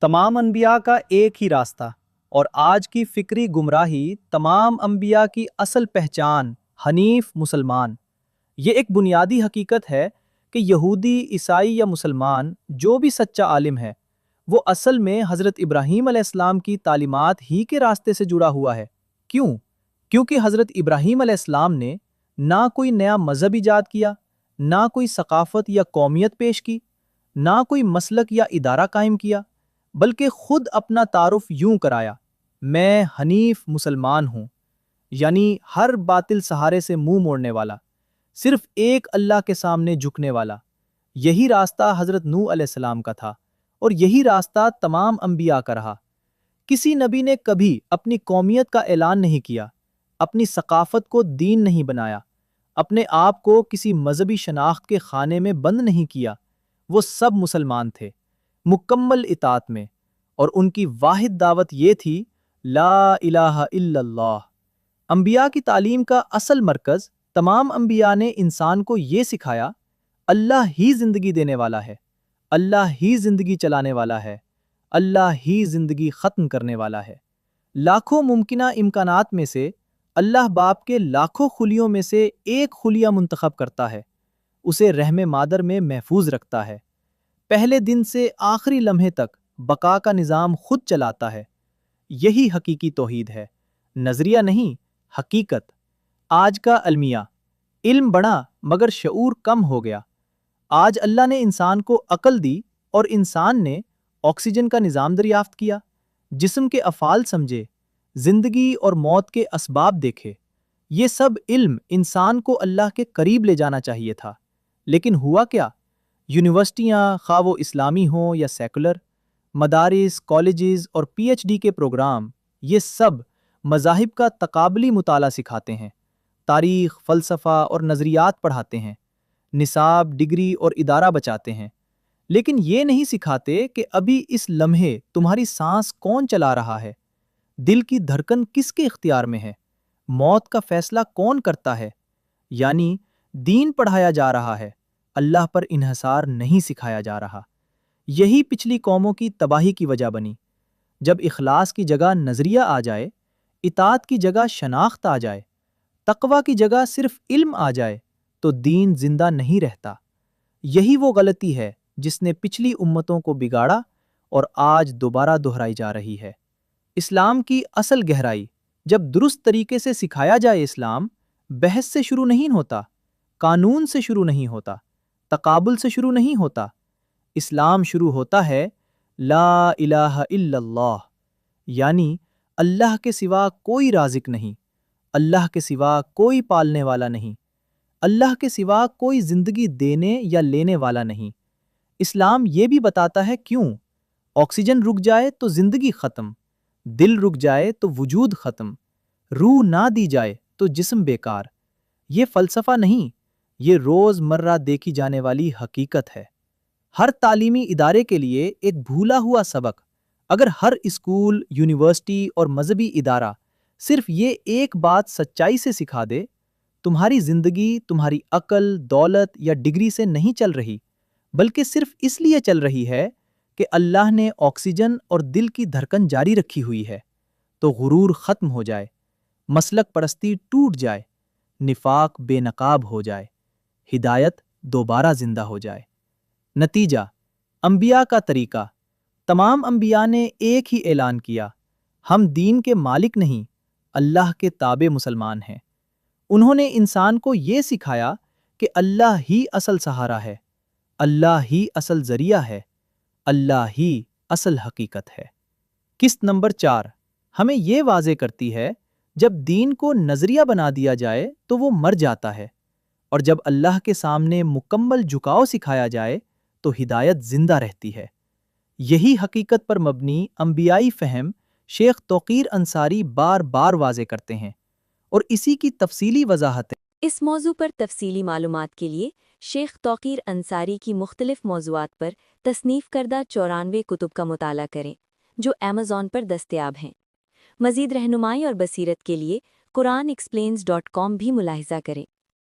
तमाम अनबिया का एक ही रास्ता और आज की फिक्री गुमराही तमाम अनबिया की असल पहचान हनीफ मुसलमान। ये एक बुनियादी हकीकत है कि यहूदी, ईसाई या मुसलमान जो भी सच्चा आलिम है वो असल में हज़रत इब्राहीम अलैहिस्सलाम की तालीमात ही के रास्ते से जुड़ा हुआ है। क्यों? क्योंकि हज़रत इब्राहीम अलैहिस्सलाम ने ना कोई नया मज़हब ईजाद किया, ना कोई सकाफ़त या कौमियत पेश की, ना कोई मसलक या इदारा कायम किया, बल्कि खुद अपना तारुफ यूं कराया, मैं हनीफ मुसलमान हूं। यानी हर बातिल सहारे से मुंह मोड़ने वाला, सिर्फ एक अल्लाह के सामने झुकने वाला। यही रास्ता हजरत नूह अलैहिस्सलाम का था और यही रास्ता तमाम अंबिया का रहा। किसी नबी ने कभी अपनी कौमियत का ऐलान नहीं किया, अपनी सकाफत को दीन नहीं बनाया, अपने आप को किसी मजहबी शनाख्त के खाने में बंद नहीं किया। वो सब मुसलमान थे, मुकम्मल इताअत में, और उनकी वाहिद दावत ये थी, ला इलाहा इल्लल्लाह। अंबिया की तालीम का असल मरकज, तमाम अंबिया ने इंसान को ये सिखाया, अल्लाह ही जिंदगी देने वाला है, अल्लाह ही जिंदगी चलाने वाला है, अल्लाह ही जिंदगी खत्म करने वाला है। लाखों मुमकिना इम्कानात में से अल्लाह बाप के लाखों खुलियों में से एक खुलिया मुंतखब करता है, उसे रहमे मादर में महफूज रखता है, पहले दिन से आखिरी लम्हे तक बका का निज़ाम खुद चलाता है। यही हकीकी तौहीद है, नजरिया नहीं, हकीकत। आज का अलमिया, इल्म बढ़ा मगर शऊर कम हो गया। आज अल्लाह ने इंसान को अकल दी और इंसान ने ऑक्सीजन का निज़ाम दरियाफ्त किया, जिस्म के अफ़ाल समझे, जिंदगी और मौत के असबाब देखे। ये सब इल्म इंसान को अल्लाह के करीब ले जाना चाहिए था, लेकिन हुआ क्या? यूनिवर्सिटियाँ, खा वो इस्लामी हों या सेकुलर, मदारिस, कॉलेजेस और पीएचडी के प्रोग्राम, ये सब मज़ाहिब का तकाबली मुताला सिखाते हैं, तारीख़, फ़लसफ़ा और नज़रियात पढ़ाते हैं, निसाब, डिग्री और इदारा बचाते हैं, लेकिन ये नहीं सिखाते कि अभी इस लम्हे तुम्हारी सांस कौन चला रहा है, दिल की धड़कन किसके इख्तियार में है, मौत का फैसला कौन करता है। यानी दीन पढ़ाया जा रहा है, अल्लाह पर इन्हसार नहीं सिखाया जा रहा। यही पिछली कौमों की तबाही की वजह बनी। जब इखलास की जगह नजरिया आ जाए, इताअत की जगह शनाख्त आ जाए, तकवा की जगह सिर्फ इल्म आ जाए, तो दीन जिंदा नहीं रहता। यही वो गलती है जिसने पिछली उम्मतों को बिगाड़ा और आज दोबारा दोहराई जा रही है। इस्लाम की असल गहराई, जब दुरुस्त तरीके से सिखाया जाए, इस्लाम बहस से शुरू नहीं होता, कानून से शुरू नहीं होता, तकाबुल से शुरू नहीं होता। इस्लाम शुरू होता है ला इलाहा इल्लल्लाह, यानी अल्लाह के सिवा कोई राज़िक नहीं, अल्लाह के सिवा कोई पालने वाला नहीं, अल्लाह के सिवा कोई जिंदगी देने या लेने वाला नहीं। इस्लाम ये भी बताता है क्यों। ऑक्सीजन रुक जाए तो जिंदगी खत्म, दिल रुक जाए तो वजूद खत्म, रूह ना दी जाए तो जिस्म बेकार। ये फलसफा नहीं, ये रोजमर्रा देखी जाने वाली हकीकत है। हर तालीमी इदारे के लिए एक भूला हुआ सबक। अगर हर स्कूल, यूनिवर्सिटी और मजहबी इदारा सिर्फ ये एक बात सच्चाई से सिखा दे, तुम्हारी जिंदगी तुम्हारी अकल, दौलत या डिग्री से नहीं चल रही, बल्कि सिर्फ इसलिए चल रही है कि अल्लाह ने ऑक्सीजन और दिल की धड़कन जारी रखी हुई है, तो गुरूर खत्म हो जाए, मसलक परस्ती टूट जाए, निफाक बेनकाब हो जाए, हिदायत दोबारा जिंदा हो जाए। नतीजा, अंबिया का तरीका। तमाम अंबिया ने एक ही ऐलान किया, हम दीन के मालिक नहीं, अल्लाह के ताबे मुसलमान हैं। उन्होंने इंसान को ये सिखाया कि अल्लाह ही असल सहारा है, अल्लाह ही असल जरिया है, अल्लाह ही असल हकीकत है। किस्त नंबर 4 हमें ये वाज़े करती है, जब दीन को नजरिया बना दिया जाए तो वो मर जाता है, और जब अल्लाह के सामने मुकम्मल झुकाव सिखाया जाए तो हिदायत जिंदा रहती है। यही हकीकत पर मबनी अंबियाई फ़हम शेख तौकीर अंसारी बार बार वाज़े करते हैं, और इसी की तफसीली वजाहत। इस मौजू पर तफसीली मालूमात के लिए शेख तौकीर अंसारी की मुख्तलिफ मौज़ूआत पर तसनीफ़ करदा 94 कुतुब का मुताला करें, जो अमेज़ॉन पर दस्तयाब हैं। मज़ीद रहनुमाई और बसीरत के लिए कुरान एक्सप्लेन्स.com भी मुलाहिज़ा करें।